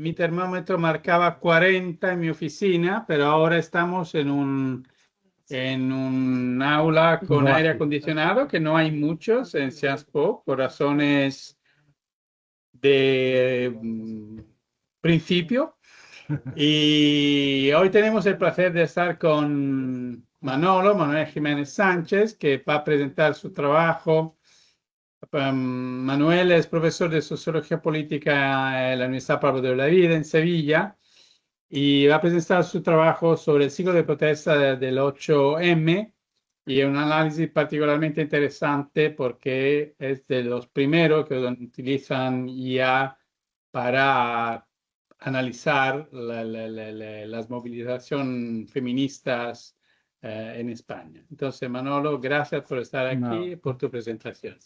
mi termómetro marcaba 40 en mi oficina, pero ahora estamos en un aula con No aire así. acondicionado, que no hay muchos en Sciences Po, por razones de principio. Y hoy tenemos el placer de estar con Manuel Jiménez Sánchez, que va a presentar su trabajo. Manuel es profesor de Sociología Política en la Universidad Pablo de Olavide en Sevilla y va a presentar su trabajo sobre el ciclo de protesta del 8M y un análisis particularmente interesante porque es de los primeros que utilizan IA para analizar las movilizaciones feministas en España. Entonces, Manolo, gracias por estar aquí No. y por tu presentación.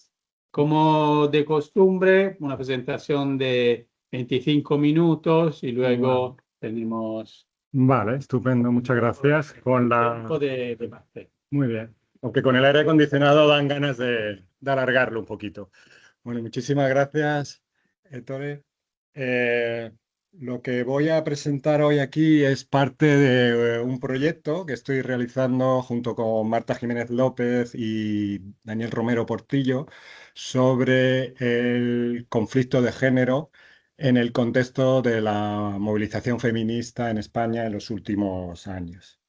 Como de costumbre, una presentación de 25 minutos y Bueno, luego tenemos vale, estupendo, muchas gracias. tiempo de debate. Muy bien. Aunque con el aire acondicionado dan ganas de alargarlo un poquito. Bueno, muchísimas gracias, Ettore. Eh, lo que voy a presentar hoy aquí es parte de un proyecto que estoy realizando junto con Marta Jiménez López y Daniel Romero Portillo sobre el conflicto de género en el contexto de la movilización feminista en España en los últimos años.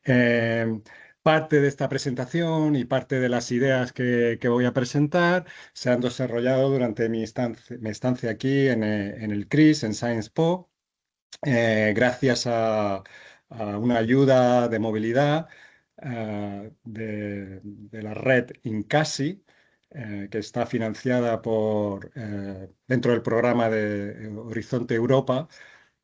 Eh, Parte de esta presentación y parte de las ideas que voy a presentar se han desarrollado durante mi estancia aquí en el CRIS, en Sciences Po, gracias a una ayuda de movilidad de la red Incasi, que está financiada dentro del programa de Horizonte Europa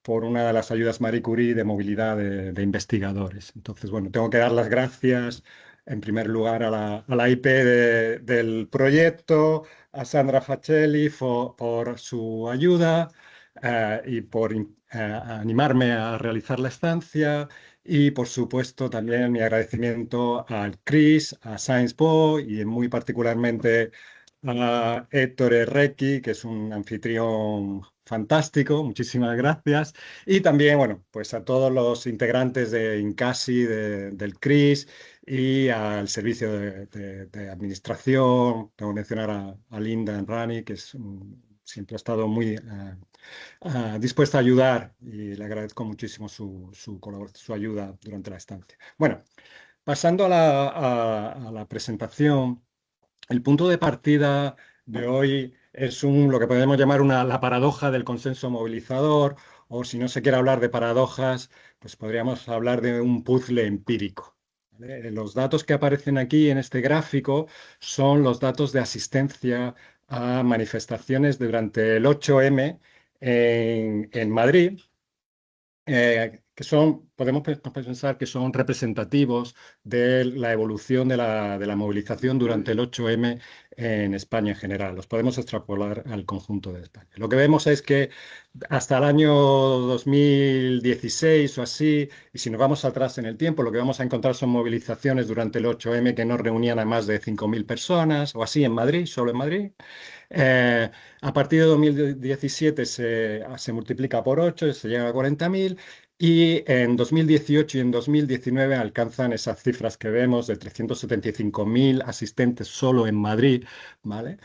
por una de las ayudas Marie Curie de movilidad de investigadores. Entonces, bueno, tengo que dar las gracias en primer lugar a la IP del proyecto, a Sandra Facelli por su ayuda y por animarme a realizar la estancia. Y por supuesto también mi agradecimiento al CRIS, a Sciences Po y muy particularmente a Héctor Herreki, que es un anfitrión fantástico, muchísimas gracias. Y también, bueno, pues a todos los integrantes de Incasi, del CRIS y al servicio de administración. Tengo que mencionar a Linda Enrani, que siempre ha estado muy dispuesta a ayudar y le agradezco muchísimo su ayuda durante la estancia. Bueno, pasando a la presentación. El punto de partida de hoy es lo que podemos llamar la paradoja del consenso movilizador, o si no se quiere hablar de paradojas, pues podríamos hablar de un puzzle empírico. ¿Vale? Los datos que aparecen aquí en este gráfico son los datos de asistencia a manifestaciones durante el 8M en Madrid, que podemos pensar que son representativos de la evolución de la movilización durante el 8M en España en general. Los podemos extrapolar al conjunto de España. Lo que vemos es que hasta el año 2016 o así, y si nos vamos atrás en el tiempo, lo que vamos a encontrar son movilizaciones durante el 8M que no reunían a más de 5.000 personas, o así en Madrid, solo en Madrid. Eh, a partir de 2017 se multiplica por 8 y se llega a 40.000 y en 2018 y en 2019 alcanzan esas cifras que vemos de 375.000 asistentes solo en Madrid, ¿vale?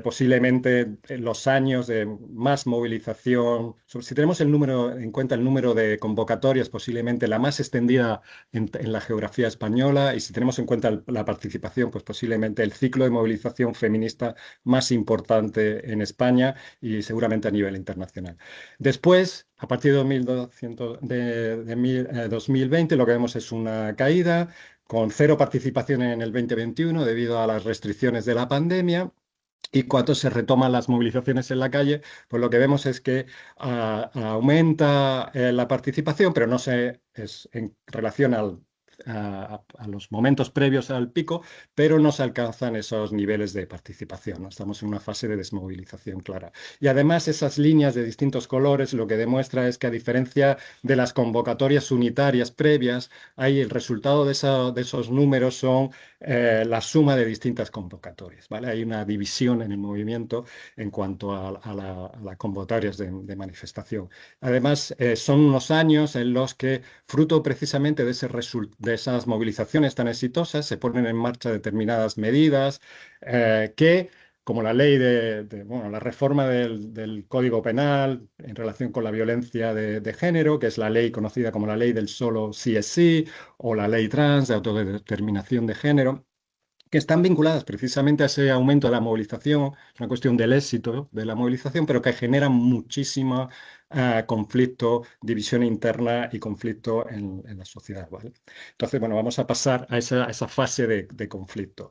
Posiblemente en los años de más movilización, si tenemos en cuenta el número de convocatorias, posiblemente la más extendida en la geografía española, y si tenemos en cuenta la participación, pues posiblemente el ciclo de movilización feminista más importante en España y seguramente a nivel internacional. Después, a partir de 2020, lo que vemos es una caída con cero participación en el 2021 debido a las restricciones de la pandemia. Y cuando se retoman las movilizaciones en la calle, pues lo que vemos es que aumenta la participación, pero no es en relación a los momentos previos al pico, pero no se alcanzan esos niveles de participación, ¿no? Estamos en una fase de desmovilización clara. Y además esas líneas de distintos colores lo que demuestra es que a diferencia de las convocatorias unitarias previas, ahí el resultado de esos números son la suma de distintas convocatorias, ¿vale? Hay una división en el movimiento en cuanto a las convocatorias de manifestación. Además, son unos años en los que, fruto precisamente de esas movilizaciones tan exitosas, se ponen en marcha determinadas medidas que, como la ley bueno, la reforma del Código Penal en relación con la violencia de género, que es la ley conocida como la ley del solo sí es sí, o la ley trans de autodeterminación de género, que están vinculadas precisamente a ese aumento de la movilización, es una cuestión del éxito de la movilización, pero que generan muchísimo conflicto, división interna y conflicto en la sociedad, ¿vale? Entonces, bueno, vamos a pasar a esa fase de conflicto.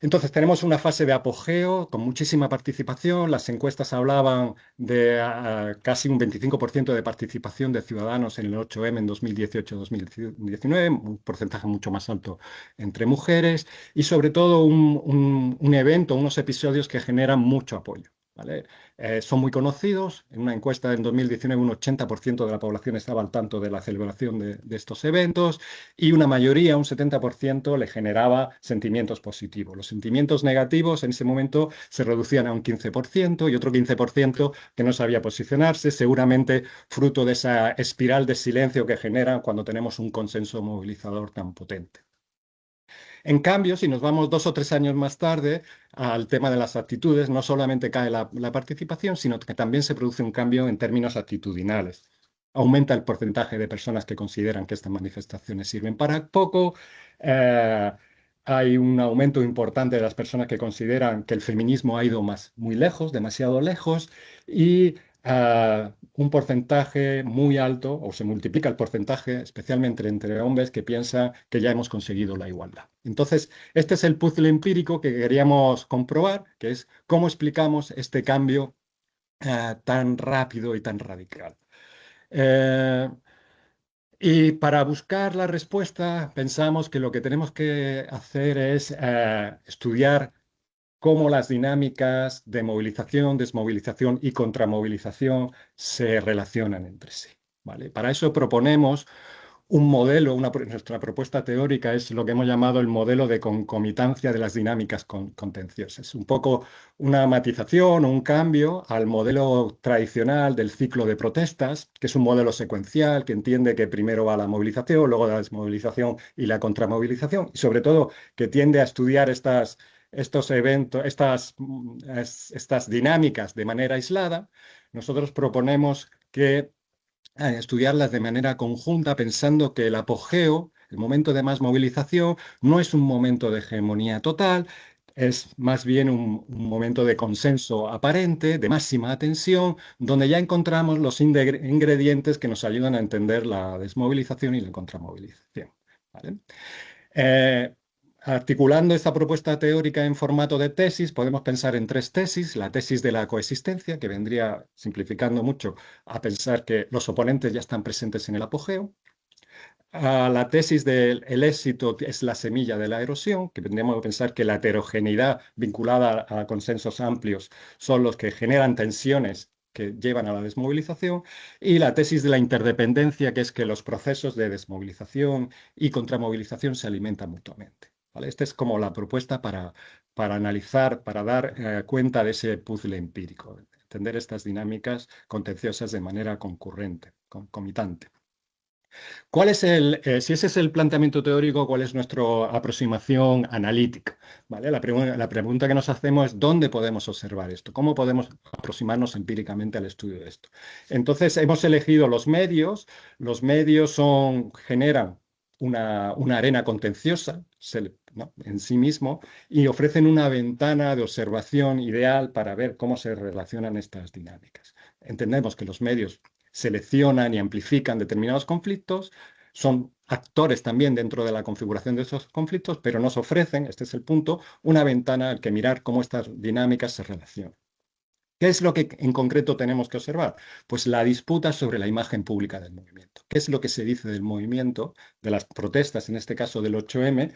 Entonces tenemos una fase de apogeo con muchísima participación. Las encuestas hablaban de casi un 25% de participación de ciudadanos en el 8M en 2018-2019, un porcentaje mucho más alto entre mujeres y sobre todo un evento, unos episodios que generan mucho apoyo. ¿Vale? Son muy conocidos. En una encuesta del 2019 un 80% de la población estaba al tanto de la celebración de estos eventos y una mayoría, un 70%, le generaba sentimientos positivos. Los sentimientos negativos en ese momento se reducían a un 15% y otro 15% que no sabía posicionarse, seguramente fruto de esa espiral de silencio que genera cuando tenemos un consenso movilizador tan potente. En cambio, si nos vamos 2 o 3 años más tarde al tema de las actitudes, no solamente cae la participación, sino que también se produce un cambio en términos actitudinales. Aumenta el porcentaje de personas que consideran que estas manifestaciones sirven para poco. eh, Hay un aumento importante de las personas que consideran que el feminismo ha ido muy lejos, demasiado lejos, y un porcentaje muy alto, o se multiplica el porcentaje, especialmente entre hombres, que piensa que ya hemos conseguido la igualdad. Entonces, este es el puzzle empírico que queríamos comprobar, que es cómo explicamos este cambio tan rápido y tan radical. Eh, y para buscar la respuesta, pensamos que lo que tenemos que hacer es estudiar cómo las dinámicas de movilización, desmovilización y contramovilización se relacionan entre sí. ¿Vale? Para eso proponemos un modelo, nuestra propuesta teórica es lo que hemos llamado el modelo de concomitancia de las dinámicas contenciosas. Un poco una matización o un cambio al modelo tradicional del ciclo de protestas, que es un modelo secuencial que entiende que primero va la movilización, luego la desmovilización y la contramovilización, y sobre todo que tiende a estudiar estos eventos, estas dinámicas de manera aislada. Nosotros proponemos que estudiarlas de manera conjunta, pensando que el apogeo, el momento de más movilización, no es un momento de hegemonía total, es más bien un momento de consenso aparente, de máxima atención, donde ya encontramos los ingredientes que nos ayudan a entender la desmovilización y la contramovilización. ¿Vale? Eh, Articulando esta propuesta teórica en formato de tesis, podemos pensar en 3 tesis. La tesis de la coexistencia, que vendría, simplificando mucho, a pensar que los oponentes ya están presentes en el apogeo. La tesis del éxito es la semilla de la erosión, que vendríamos a pensar que la heterogeneidad vinculada a consensos amplios son los que generan tensiones que llevan a la desmovilización, y la tesis de la interdependencia, que es que los procesos de desmovilización y contramovilización se alimentan mutuamente. ¿Vale? Esta es como la propuesta para analizar, para dar cuenta de ese puzzle empírico, entender estas dinámicas contenciosas de manera concurrente, concomitante. Si ese es el planteamiento teórico, ¿cuál es nuestra aproximación analítica? ¿Vale? La pregunta que nos hacemos es ¿dónde podemos observar esto? ¿Cómo podemos aproximarnos empíricamente al estudio de esto? Entonces, hemos elegido los medios. Los medios generan una arena contenciosa, ¿no?, en sí mismo, y ofrecen una ventana de observación ideal para ver cómo se relacionan estas dinámicas. Entendemos que los medios seleccionan y amplifican determinados conflictos, son actores también dentro de la configuración de esos conflictos, pero nos ofrecen, este es el punto, una ventana al que mirar cómo estas dinámicas se relacionan. ¿Qué es lo que en concreto tenemos que observar? Pues la disputa sobre la imagen pública del movimiento. ¿Qué es lo que se dice del movimiento, de las protestas, en este caso del 8M,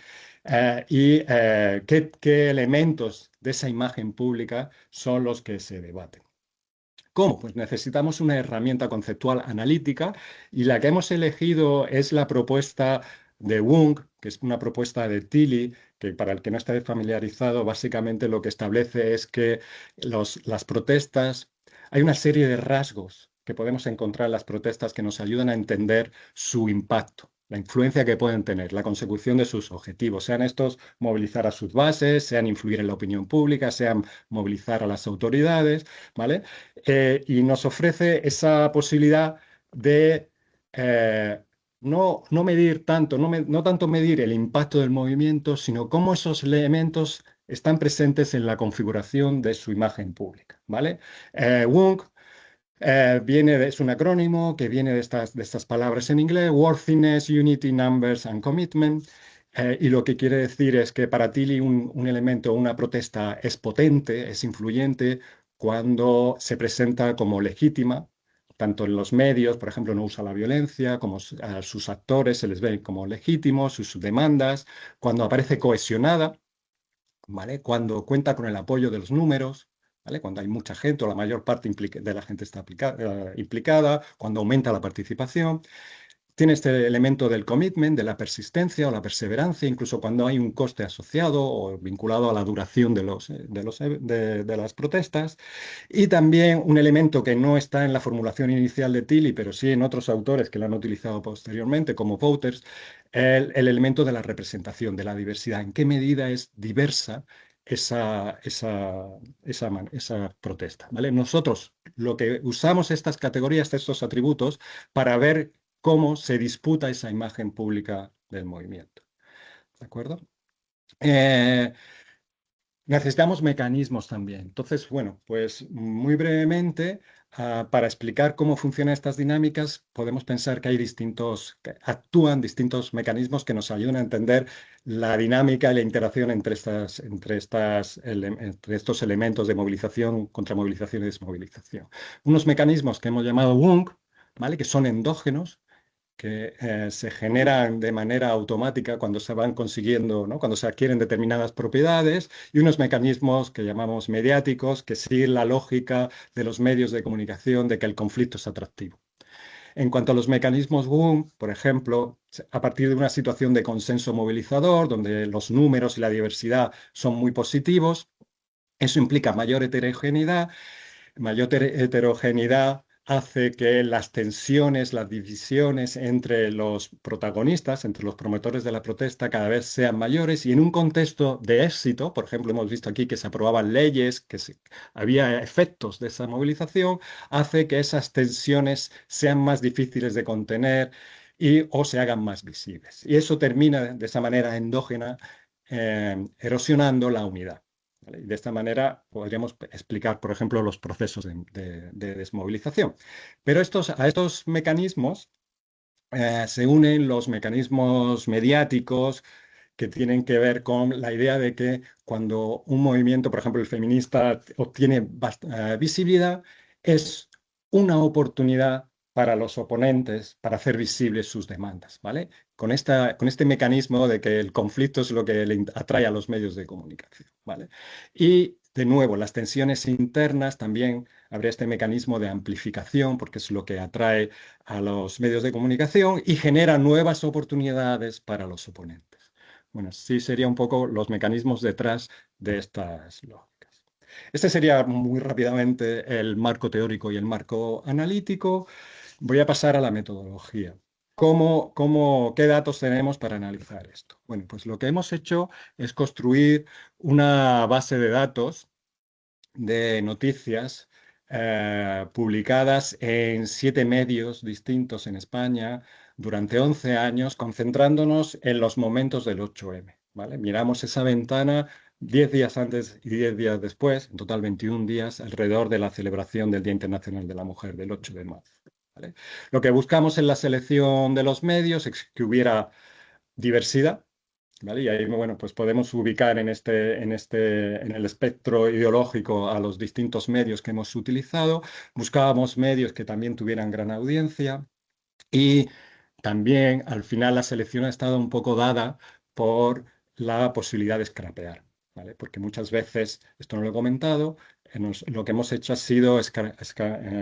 y qué elementos de esa imagen pública son los que se debaten? ¿Cómo? Pues necesitamos una herramienta conceptual analítica, y la que hemos elegido es la propuesta de Wung, que es una propuesta de Tilly, que para el que no esté familiarizado, básicamente lo que establece es que las protestas, hay una serie de rasgos que podemos encontrar en las protestas que nos ayudan a entender su impacto, la influencia que pueden tener, la consecución de sus objetivos, sean estos movilizar a sus bases, sean influir en la opinión pública, sean movilizar a las autoridades, ¿vale? Y nos ofrece esa posibilidad de no medir tanto, no tanto medir el impacto del movimiento, sino cómo esos elementos están presentes en la configuración de su imagen pública, ¿vale? WUNC es un acrónimo que viene de estas palabras en inglés: Worthiness, Unity, Numbers and Commitment. Y lo que quiere decir es que para Tilly un elemento, una protesta es potente, es influyente cuando se presenta como legítima, tanto en los medios, por ejemplo, no usa la violencia, como a sus actores se les ve como legítimos, sus demandas, cuando aparece cohesionada, ¿vale? Cuando cuenta con el apoyo de los números, ¿vale? Cuando hay mucha gente o la mayor parte de la gente está implicada, cuando aumenta la participación. Tiene este elemento del commitment, de la persistencia o la perseverancia, incluso cuando hay un coste asociado o vinculado a la duración de las protestas. Y también un elemento que no está en la formulación inicial de Tilly, pero sí en otros autores que lo han utilizado posteriormente, como Wouters, el elemento de la representación, de la diversidad. ¿En qué medida es diversa esa protesta? ¿Vale? Nosotros lo que usamos estas categorías, estos atributos, para ver cómo se disputa esa imagen pública del movimiento. ¿De acuerdo? Necesitamos mecanismos también. Entonces, bueno, pues muy brevemente, para explicar cómo funcionan estas dinámicas, podemos pensar que que actúan distintos mecanismos que nos ayudan a entender la dinámica y la interacción entre estos elementos de movilización, contramovilización y desmovilización. Unos mecanismos que hemos llamado WUNC, ¿vale? Que son endógenos, que se generan de manera automática cuando se van consiguiendo, ¿no? Cuando se adquieren determinadas propiedades, y unos mecanismos que llamamos mediáticos, que siguen la lógica de los medios de comunicación de que el conflicto es atractivo. En cuanto a los mecanismos WUM, por ejemplo, a partir de una situación de consenso movilizador, donde los números y la diversidad son muy positivos, eso implica mayor heterogeneidad hace que las tensiones, las divisiones entre los protagonistas, entre los promotores de la protesta, cada vez sean mayores, y en un contexto de éxito, por ejemplo, hemos visto aquí que se aprobaban leyes, había efectos de esa movilización, hace que esas tensiones sean más difíciles de contener o se hagan más visibles. Y eso termina de esa manera endógena, erosionando la unidad. ¿Vale? Y de esta manera podríamos explicar, por ejemplo, los procesos de desmovilización. Pero a estos mecanismos se unen los mecanismos mediáticos que tienen que ver con la idea de que cuando un movimiento, por ejemplo, el feminista, obtiene visibilidad, es una oportunidad para los oponentes para hacer visibles sus demandas, ¿vale? Con este mecanismo de que el conflicto es lo que le atrae a los medios de comunicación, ¿vale? Y de nuevo, las tensiones internas también habría este mecanismo de amplificación, porque es lo que atrae a los medios de comunicación y genera nuevas oportunidades para los oponentes. Bueno, sí sería un poco los mecanismos detrás de estas lógicas. Este sería muy rápidamente el marco teórico y el marco analítico. Voy a pasar a la metodología. ¿Qué datos tenemos para analizar esto? Bueno, pues lo que hemos hecho es construir una base de datos de noticias publicadas en 7 medios distintos en España durante 11 años, concentrándonos en los momentos del 8M, ¿vale? Miramos esa ventana 10 días antes y 10 días después, en total 21 días, alrededor de la celebración del Día Internacional de la Mujer, del 8 de marzo, ¿vale? Lo que buscamos en la selección de los medios es que hubiera diversidad, ¿vale? Y ahí, bueno, pues podemos ubicar en el espectro ideológico a los distintos medios que hemos utilizado. Buscábamos medios que también tuvieran gran audiencia, y también al final la selección ha estado un poco dada por la posibilidad de scrapear, ¿vale? Porque muchas veces, esto no lo he comentado, lo que hemos hecho ha sido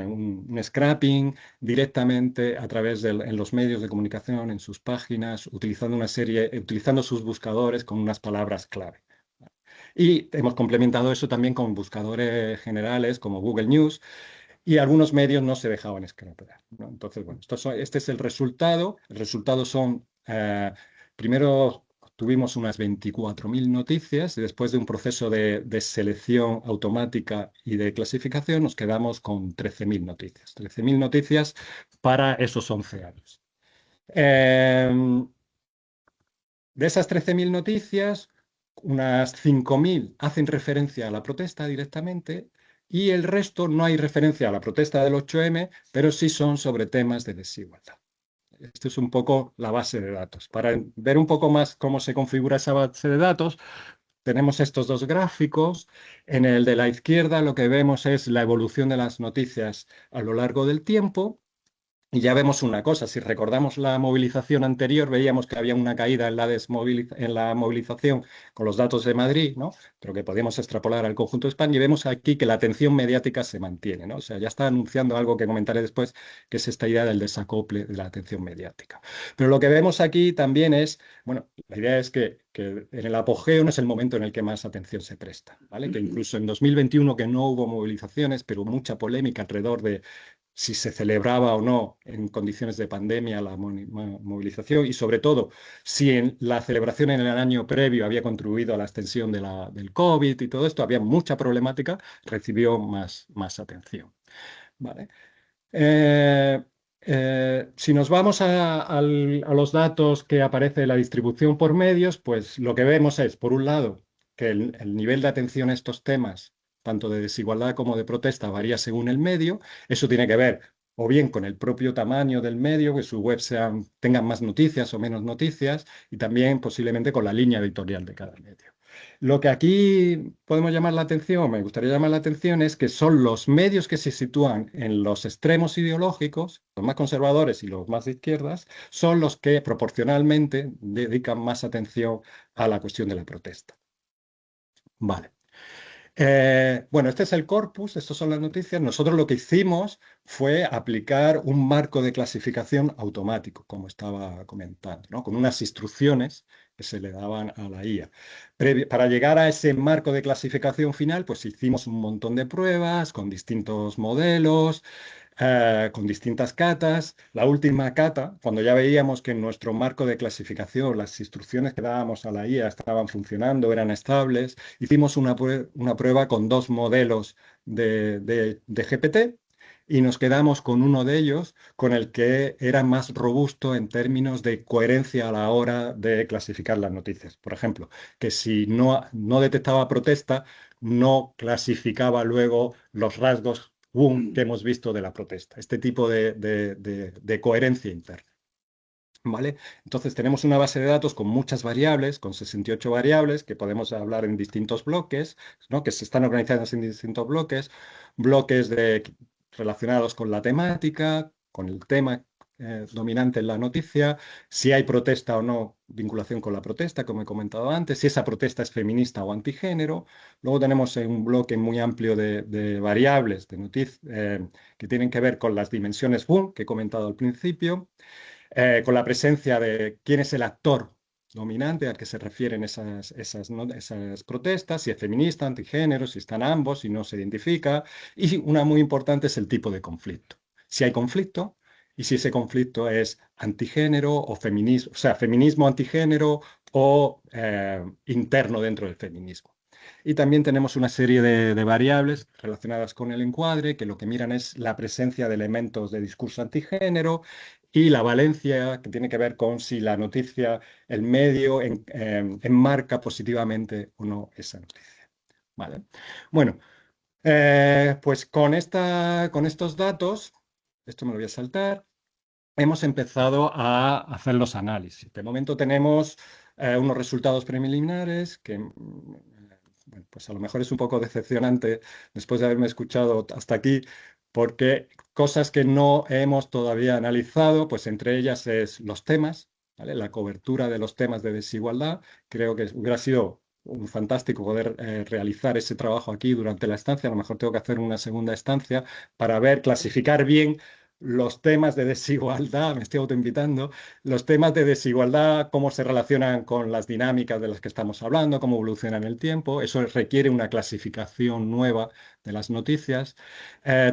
un scrapping directamente a través en los medios de comunicación, en sus páginas, utilizando sus buscadores con unas palabras clave. Y hemos complementado eso también con buscadores generales como Google News, y algunos medios no se dejaban scrapear, ¿no? Entonces, bueno, este es el resultado. El resultado son, primero tuvimos unas 24.000 noticias y después de un proceso de selección automática y de clasificación nos quedamos con 13.000 noticias. 13.000 noticias para esos 11 años. De esas 13.000 noticias, unas 5.000 hacen referencia a la protesta directamente y el resto no hay referencia a la protesta del 8M, pero sí son sobre temas de desigualdad. Esto es un poco la base de datos. Para ver un poco más cómo se configura esa base de datos, tenemos estos dos gráficos. En el de la izquierda lo que vemos es la evolución de las noticias a lo largo del tiempo. Y ya vemos una cosa, si recordamos la movilización anterior, veíamos que había una caída en la movilización con los datos de Madrid, ¿no? Pero que podíamos extrapolar al conjunto de España y vemos aquí que la atención mediática se mantiene, ¿no? O sea, ya está anunciando algo que comentaré después, que es esta idea del desacople de la atención mediática. Pero lo que vemos aquí también es, bueno, la idea es que en el apogeo no es el momento en el que más atención se presta, ¿vale? Que incluso en 2021, que no hubo movilizaciones, pero mucha polémica alrededor de si se celebraba o no en condiciones de pandemia la movilización y sobre todo si en la celebración en el año previo había contribuido a la extensión del COVID y todo esto, había mucha problemática, recibió más atención. ¿Vale? Si nos vamos a los datos que aparece la distribución por medios, pues lo que vemos es, por un lado, que el nivel de atención a estos temas, tanto de desigualdad como de protesta, varía según el medio. Eso tiene que ver o bien con el propio tamaño del medio, que su web tengan más noticias o menos noticias, y también posiblemente con la línea editorial de cada medio. Lo que aquí podemos llamar la atención, me gustaría llamar la atención, es que son los medios que se sitúan en los extremos ideológicos, los más conservadores y los más de izquierdas, son los que proporcionalmente dedican más atención a la cuestión de la protesta. Vale. Bueno, este es el corpus, estas son las noticias. Nosotros lo que hicimos fue aplicar un marco de clasificación automático, como estaba comentando, ¿no? Con unas instrucciones que se le daban a la IA. Para llegar a ese marco de clasificación final, pues hicimos un montón de pruebas con distintos modelos, con distintas catas. La última cata, cuando ya veíamos que en nuestro marco de clasificación las instrucciones que dábamos a la IA estaban funcionando, eran estables, hicimos una prueba con dos modelos de GPT y nos quedamos con uno de ellos, con el que era más robusto en términos de coherencia a la hora de clasificar las noticias. Por ejemplo, que si no detectaba protesta, no clasificaba luego los rasgos que hemos visto de la protesta. Este tipo de coherencia interna. ¿Vale? Entonces tenemos una base de datos con muchas variables, con 68 variables, que podemos hablar en distintos bloques, ¿no? Que se están organizadas en distintos bloques relacionados con la temática, con el tema dominante en la noticia, si hay protesta o no, vinculación con la protesta, como he comentado antes, si esa protesta es feminista o antigénero. Luego tenemos un bloque muy amplio de variables que tienen que ver con las dimensiones boom que he comentado al principio, con la presencia de quién es el actor dominante al que se refieren esas protestas, si es feminista, antigénero, si están ambos, si no se identifica. Y una muy importante es el tipo de conflicto. Si hay conflicto y si ese conflicto es antigénero o feminismo, o sea, feminismo antigénero o interno dentro del feminismo. Y también tenemos una serie de variables relacionadas con el encuadre, que lo que miran es la presencia de elementos de discurso antigénero y la valencia, que tiene que ver con si la noticia, el medio, enmarca positivamente o no esa noticia. ¿Vale? Bueno, pues con estos datos, esto me lo voy a saltar, hemos empezado a hacer los análisis. De momento tenemos unos resultados preliminares que, bueno, pues a lo mejor es un poco decepcionante después de haberme escuchado hasta aquí, porque cosas que no hemos todavía analizado, pues entre ellas es los temas, ¿vale? La cobertura de los temas de desigualdad. Creo que hubiera sido fantástico poder realizar ese trabajo aquí durante la estancia. A lo mejor tengo que hacer una segunda estancia para ver, clasificar bien los temas de desigualdad, me estoy autoinvitando, los temas de desigualdad, cómo se relacionan con las dinámicas de las que estamos hablando, cómo evolucionan en el tiempo. Eso requiere una clasificación nueva de las noticias.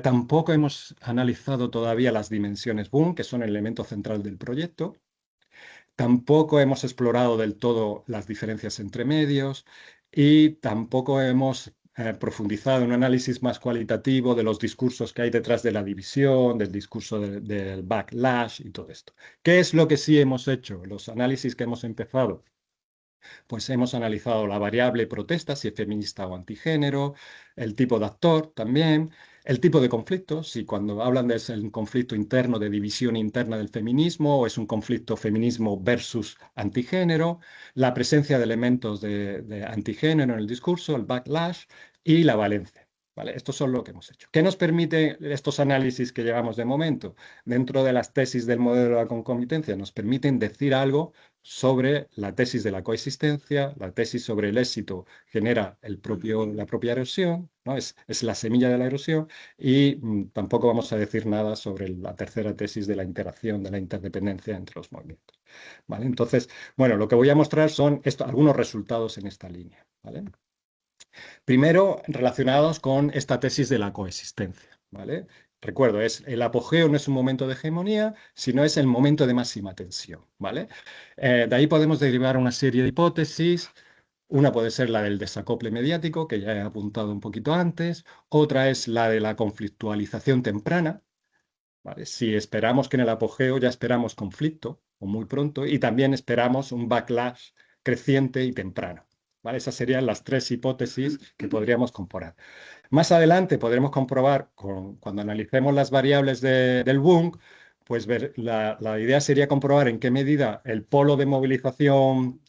Tampoco hemos analizado todavía las dimensiones boom, que son el elemento central del proyecto. Tampoco hemos explorado del todo las diferencias entre medios y tampoco hemos profundizado en un análisis más cualitativo de los discursos que hay detrás de la división, del discurso del backlash y todo esto. ¿Qué es lo que sí hemos hecho? Los análisis que hemos empezado, pues hemos analizado la variable protesta, si es feminista o antigénero, el tipo de actor también, el tipo de conflicto, si cuando hablan de un conflicto interno, de división interna del feminismo, o es un conflicto feminismo versus antigénero, la presencia de elementos de antigénero en el discurso, el backlash y la valencia. ¿Vale? Estos son lo que hemos hecho. ¿Qué nos permite estos análisis que llevamos de momento? Dentro de las tesis del modelo de la concomitencia, nos permiten decir algo sobre la tesis de la coexistencia, la tesis sobre el éxito genera la propia erosión, ¿no? Es la semilla de la erosión, y tampoco vamos a decir nada sobre la tercera tesis de la interacción, de la interdependencia entre los movimientos. ¿Vale? Entonces, bueno, lo que voy a mostrar son algunos resultados en esta línea. ¿Vale? Primero, relacionados con esta tesis de la coexistencia. ¿Vale? Recuerdo, el apogeo no es un momento de hegemonía, sino es el momento de máxima tensión. ¿Vale? De ahí podemos derivar una serie de hipótesis. Una puede ser la del desacople mediático, que ya he apuntado un poquito antes. Otra es la de la conflictualización temprana. ¿Vale? Si esperamos que en el apogeo ya esperamos conflicto, o muy pronto, y también esperamos un backlash creciente y temprano. ¿Vale? Esas serían las tres hipótesis que podríamos comparar. Más adelante podremos comprobar, cuando analicemos las variables del Wunk, pues la idea sería comprobar en qué medida el polo de movilización,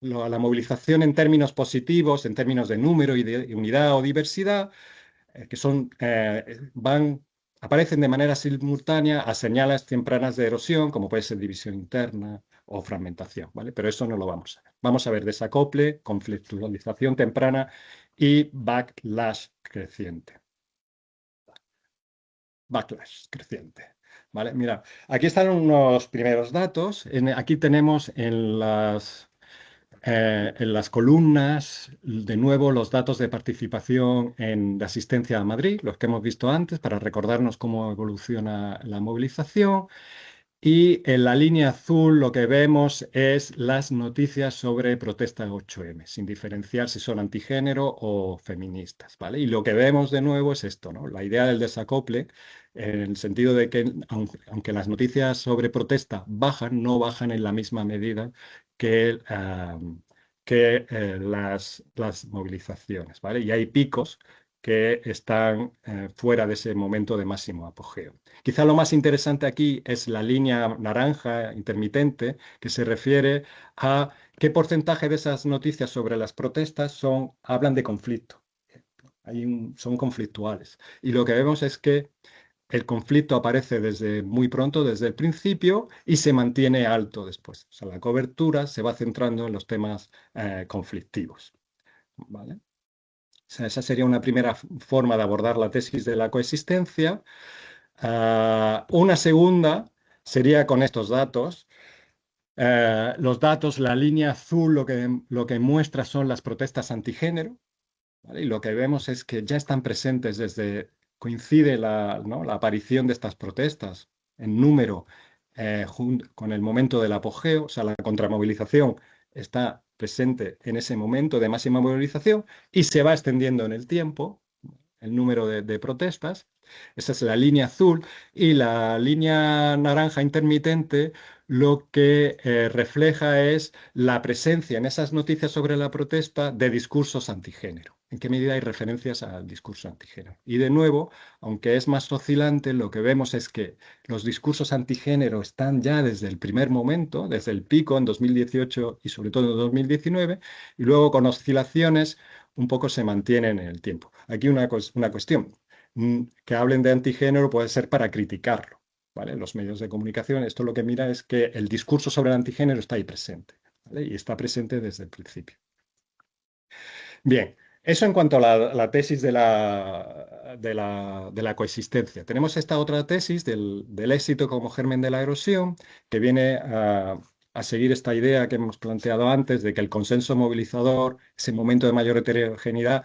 la movilización en términos positivos, en términos de número y de unidad o diversidad, que aparecen de manera simultánea a señales tempranas de erosión, como puede ser división interna o fragmentación, ¿vale? Pero eso no lo vamos a ver. Vamos a ver desacople, conflictualización temprana y backlash creciente. Backlash creciente. ¿Vale? Mira, aquí están unos primeros datos. Aquí tenemos en las columnas, de nuevo, los datos de participación de asistencia a Madrid, los que hemos visto antes, para recordarnos cómo evoluciona la movilización. Y en la línea azul lo que vemos es las noticias sobre protesta 8M, sin diferenciar si son antigénero o feministas, ¿vale? Y lo que vemos de nuevo es esto, ¿no? La idea del desacople, en el sentido de que aunque las noticias sobre protesta bajan, no bajan en la misma medida que, las movilizaciones, ¿vale? Y hay picos que están fuera de ese momento de máximo apogeo. Quizá lo más interesante aquí es la línea naranja intermitente, que se refiere a qué porcentaje de esas noticias sobre las protestas hablan de conflicto. Son conflictuales. Y lo que vemos es que el conflicto aparece desde muy pronto, desde el principio, y se mantiene alto después. O sea, la cobertura se va centrando en los temas conflictivos. ¿Vale? O sea, esa sería una primera forma de abordar la tesis de la coexistencia. Una segunda sería con estos datos. Los datos, la línea azul, lo que muestra son las protestas antigénero, ¿vale? Y lo que vemos es que ya están presentes coincide ¿no? la aparición de estas protestas en número con el momento del apogeo, o sea, la contramovilización está presente en ese momento de máxima movilización y se va extendiendo en el tiempo el número de protestas. Esa es la línea azul, y la línea naranja intermitente lo que refleja es la presencia en esas noticias sobre la protesta de discursos antigénero. ¿En qué medida hay referencias al discurso antigénero? Y de nuevo, aunque es más oscilante, lo que vemos es que los discursos antigénero están ya desde el primer momento, desde el pico en 2018 y sobre todo en 2019, y luego con oscilaciones un poco se mantienen en el tiempo. Aquí una cuestión. Que hablen de antigénero puede ser para criticarlo, ¿vale? Los medios de comunicación, esto lo que mira es que el discurso sobre el antigénero está ahí presente, ¿vale? Y está presente desde el principio. Bien, eso en cuanto a la tesis de la coexistencia. Tenemos esta otra tesis del éxito como germen de la erosión, que viene a seguir esta idea que hemos planteado antes de que el consenso movilizador, ese momento de mayor heterogeneidad,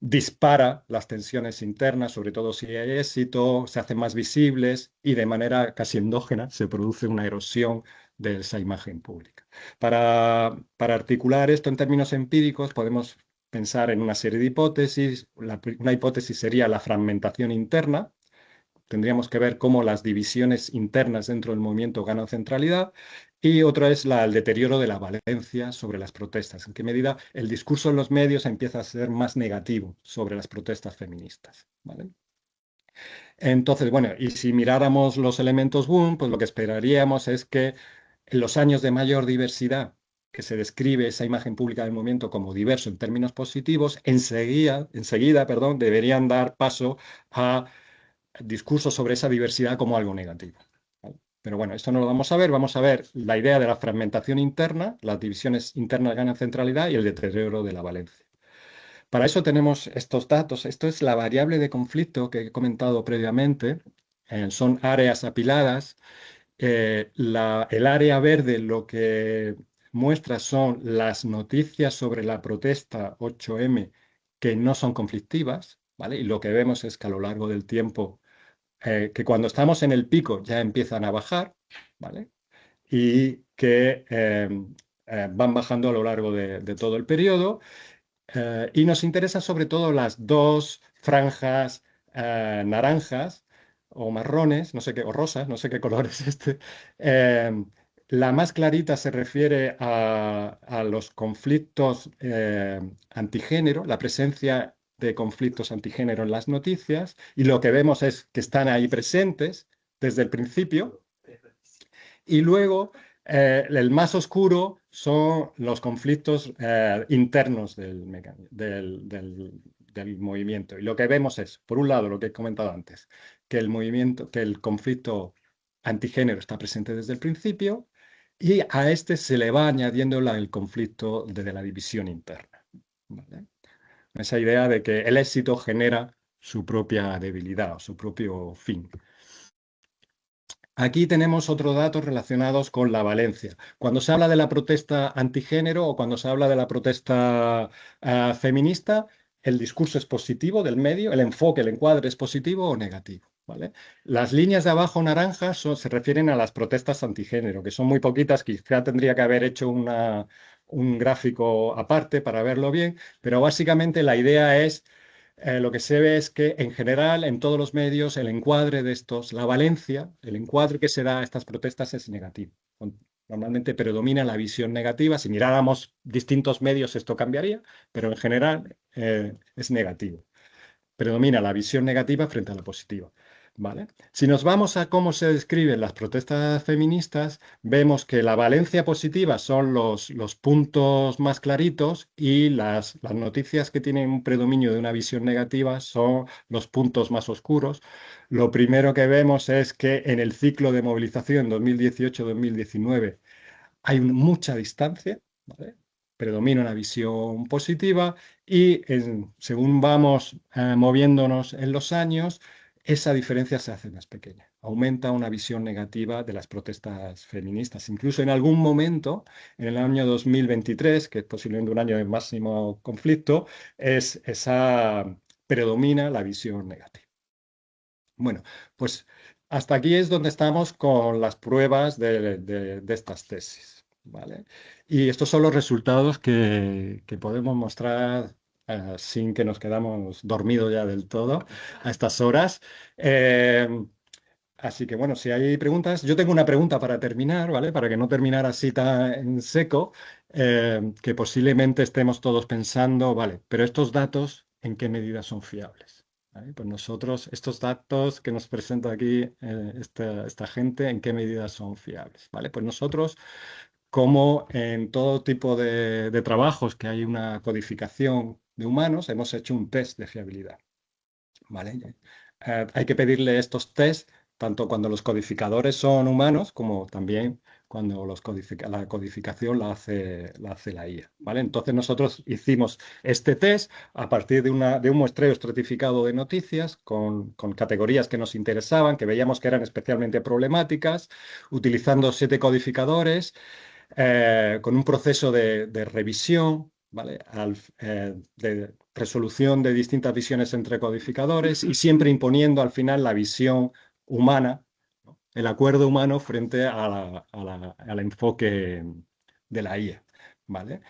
dispara las tensiones internas, sobre todo si hay éxito, se hacen más visibles y de manera casi endógena se produce una erosión de esa imagen pública. Para articular esto en términos empíricos, podemos pensar en una serie de hipótesis. Una hipótesis sería la fragmentación interna. Tendríamos que ver cómo las divisiones internas dentro del movimiento ganan centralidad. Y otra es el deterioro de la valencia sobre las protestas. En qué medida el discurso en los medios empieza a ser más negativo sobre las protestas feministas. ¿Vale? Entonces, bueno, y si miráramos los elementos boom, pues lo que esperaríamos es que en los años de mayor diversidad, que se describe esa imagen pública del movimiento como diverso en términos positivos, enseguida, perdón, deberían dar paso a discursos sobre esa diversidad como algo negativo. ¿Vale? Pero bueno, esto no lo vamos a ver la idea de la fragmentación interna, las divisiones internas ganan centralidad y el deterioro de la valencia. Para eso tenemos estos datos. Esto es la variable de conflicto que he comentado previamente. Son áreas apiladas. El área verde lo que muestra son las noticias sobre la protesta 8M que no son conflictivas, ¿vale? Y lo que vemos es que a lo largo del tiempo, que cuando estamos en el pico ya empiezan a bajar, ¿vale? Y que van bajando a lo largo de todo el periodo. Y nos interesan sobre todo las dos franjas naranjas o marrones, no sé qué, o rosas, no sé qué color es este. Eh, la más clarita se refiere a los conflictos antigénero, la presencia de conflictos antigénero en las noticias, y lo que vemos es que están ahí presentes desde el principio. Y luego, el más oscuro son los conflictos internos del movimiento. Y lo que vemos es, por un lado, lo que he comentado antes, que el conflicto antigénero está presente desde el principio y a este se le va añadiendo el conflicto de la división interna. ¿Vale? Esa idea de que el éxito genera su propia debilidad o su propio fin. Aquí tenemos otros datos relacionados con la valencia. Cuando se habla de la protesta antigénero o cuando se habla de la protesta feminista, el discurso es positivo del medio, el enfoque, el encuadre es positivo o negativo. ¿Vale? Las líneas de abajo naranjas se refieren a las protestas antigénero, que son muy poquitas, quizá tendría que haber hecho un gráfico aparte para verlo bien, pero básicamente la idea es lo que se ve es que en general en todos los medios el encuadre de estos, la valencia, el encuadre que se da a estas protestas es negativo. Normalmente predomina la visión negativa. Si miráramos distintos medios esto cambiaría, pero en general es negativo. Predomina la visión negativa frente a la positiva. ¿Vale? Si nos vamos a cómo se describen las protestas feministas, vemos que la valencia positiva son los puntos más claritos y las noticias que tienen un predominio de una visión negativa son los puntos más oscuros. Lo primero que vemos es que en el ciclo de movilización 2018-2019 hay mucha distancia, ¿vale? Predomina una visión positiva y según vamos moviéndonos en los años, esa diferencia se hace más pequeña. Aumenta una visión negativa de las protestas feministas. Incluso en algún momento, en el año 2023, que es posiblemente un año de máximo conflicto, predomina la visión negativa. Bueno, pues hasta aquí es donde estamos con las pruebas de estas tesis, ¿vale? Y estos son los resultados que podemos mostrar sin que nos quedamos dormidos ya del todo a estas horas. Eh, Así que bueno, si hay preguntas, yo tengo una pregunta para terminar, ¿vale? Para que no terminar así tan en seco, que posiblemente estemos todos pensando, vale, pero estos datos, ¿en qué medida son fiables? ¿Vale? Pues nosotros, estos datos que nos presenta aquí esta gente, ¿en qué medida son fiables? ¿Vale? Pues nosotros, como en todo tipo de trabajos que hay una codificación de humanos, hemos hecho un test de fiabilidad. ¿Vale? Hay que pedirle estos test tanto cuando los codificadores son humanos como también cuando la codificación la hace la IA, ¿vale? Entonces nosotros hicimos este test a partir de un muestreo estratificado de noticias con categorías que nos interesaban, que veíamos que eran especialmente problemáticas, utilizando 7 codificadores, con un proceso de revisión, ¿vale? De resolución de distintas visiones entre codificadores y siempre imponiendo al final la visión humana, ¿no? El acuerdo humano frente al enfoque de la IA, ¿vale?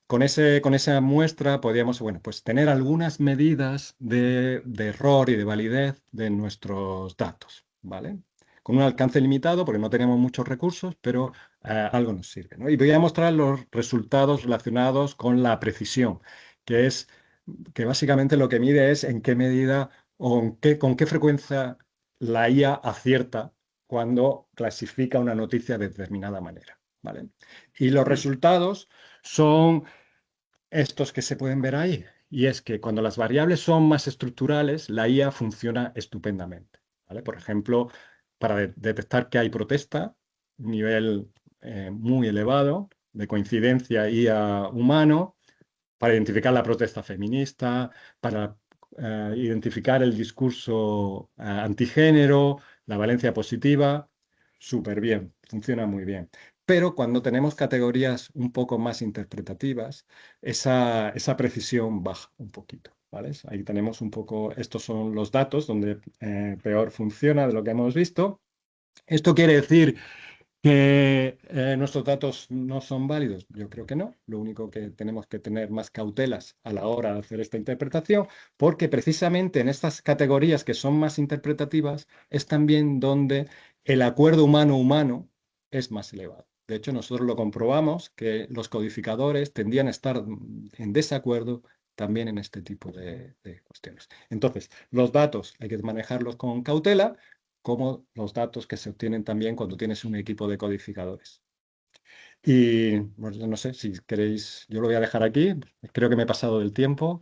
Con esa muestra podíamos, bueno, pues tener algunas medidas de error y de validez de nuestros datos, ¿vale? Con un alcance limitado, porque no tenemos muchos recursos, pero algo nos sirve, ¿no? Y voy a mostrar los resultados relacionados con la precisión, que es que básicamente lo que mide es en qué medida o con qué frecuencia la IA acierta cuando clasifica una noticia de determinada manera, ¿vale? Y los resultados son estos que se pueden ver ahí. Y es que cuando las variables son más estructurales, la IA funciona estupendamente, ¿vale? Por ejemplo, para detectar que hay protesta, un nivel muy elevado de coincidencia IA humano, para identificar la protesta feminista, para identificar el discurso antigénero, la valencia positiva, súper bien, funciona muy bien. Pero cuando tenemos categorías un poco más interpretativas, esa precisión baja un poquito, ¿vale? Ahí tenemos un poco, estos son los datos donde peor funciona de lo que hemos visto. Esto quiere decir ¿que nuestros datos no son válidos? Yo creo que no. Lo único que tenemos que tener más cautelas a la hora de hacer esta interpretación, porque precisamente en estas categorías que son más interpretativas es también donde el acuerdo humano-humano es más elevado. De hecho, nosotros lo comprobamos que los codificadores tendían a estar en desacuerdo también en este tipo de cuestiones. Entonces, los datos hay que manejarlos con cautela, como los datos que se obtienen también cuando tienes un equipo de codificadores. Y bueno, yo no sé si queréis, yo lo voy a dejar aquí, creo que me he pasado del tiempo.